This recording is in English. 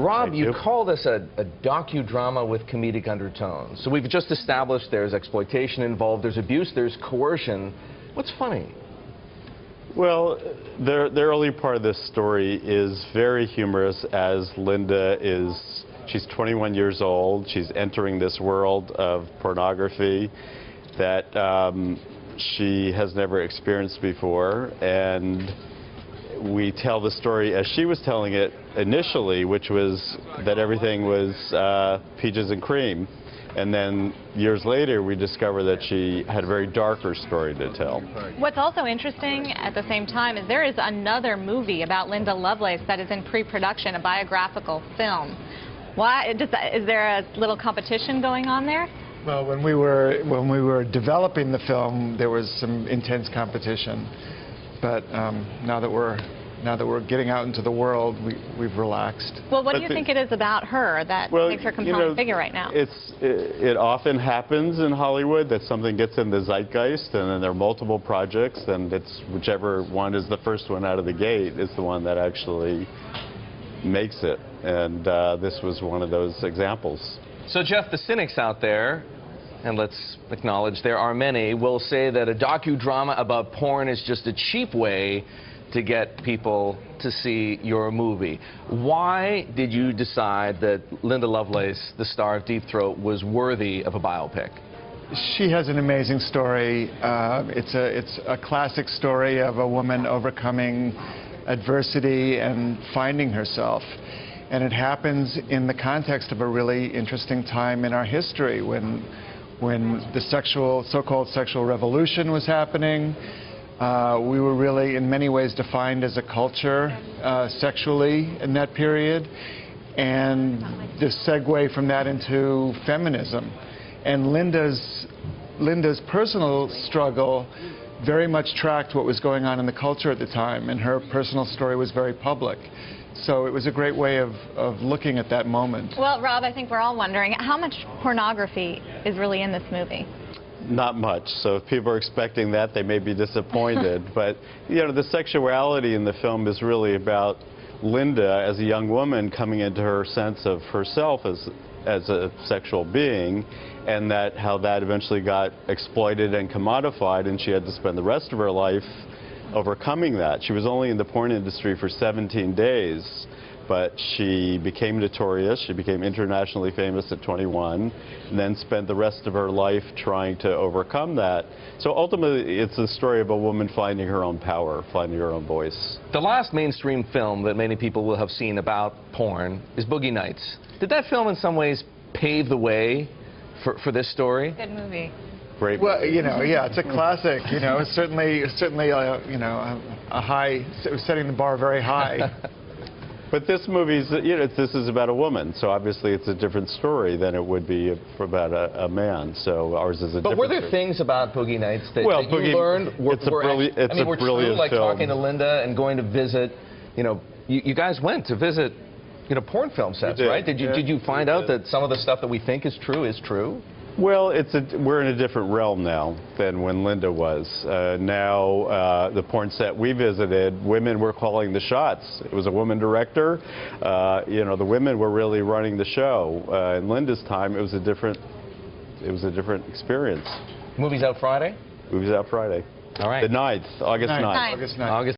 Rob, you call this a docudrama with comedic undertones. So we've just established there's exploitation involved, there's abuse, there's coercion. What's funny? Well, the early part of this story is very humorous, as Linda is, she's 21 years old. She's entering this world of pornography that she has never experienced before. And we tell the story as she was telling it initially, which was that everything was peaches and cream. And then years later, we discover that she had a very darker story to tell. What's also interesting at the same time is there is another movie about Linda Lovelace that is in pre-production, a biographical film. Why is there a little competition going on there? Well, when we were developing the film, there was some intense competition. But now that we're getting out into the world, we've relaxed. Well, what do you think it is about her that makes her a compelling figure right now? It often happens in Hollywood that something gets in the zeitgeist, and then there are multiple projects, and it's whichever one is the first one out of the gate is the one that actually makes it. And this was one of those examples. So, Jeff, the cynics out there, and let's acknowledge there are many, will say that a docudrama about porn is just a cheap way to get people to see your movie. Why did you decide that Linda Lovelace, the star of Deep Throat, was worthy of a biopic? She has an amazing story. It's a classic story of a woman overcoming adversity and finding herself. And it happens in the context of a really interesting time in our history when the so-called sexual revolution was happening. We were really, in many ways, defined as a culture sexually in that period. And the segue from that into feminism. And Linda's personal struggle very much tracked what was going on in the culture at the time, and her personal story was very public. So it was a great way of looking at that moment. Well, Rob, I think we're all wondering, how much pornography is really in this movie? Not much. So if people are expecting that, they may be disappointed. But, the sexuality in the film is really about Linda as a young woman coming into her sense of herself as a sexual being, and how that eventually got exploited and commodified, and she had to spend the rest of her life overcoming that. She was only in the porn industry for 17 days, but she became notorious. She became internationally famous at 21, and then spent the rest of her life trying to overcome that. So ultimately, it's a story of a woman finding her own power, finding her own voice. The last mainstream film that many people will have seen about porn is Boogie Nights. Did that film in some ways pave the way for this story? Good movie. Great. Well, yeah, it's a classic. It's certainly a high, setting the bar very high. But this movie's, this is about a woman, so obviously it's a different story than it would be about a man. So ours is a different. But were there things about Boogie Nights that, you learned? It's a brilliant like film. Talking to Linda and going to visit, you guys went to visit, porn film sets, right? Did you find out that some of the stuff that we think is true? Well, we're in a different realm now than when Linda was. Now, the porn set we visited, women were calling the shots. It was a woman director. The women were really running the show. In Linda's time, it was a different experience. Movie's out Friday? Movie's out Friday. All right. The 9th, August 9th. August 9th.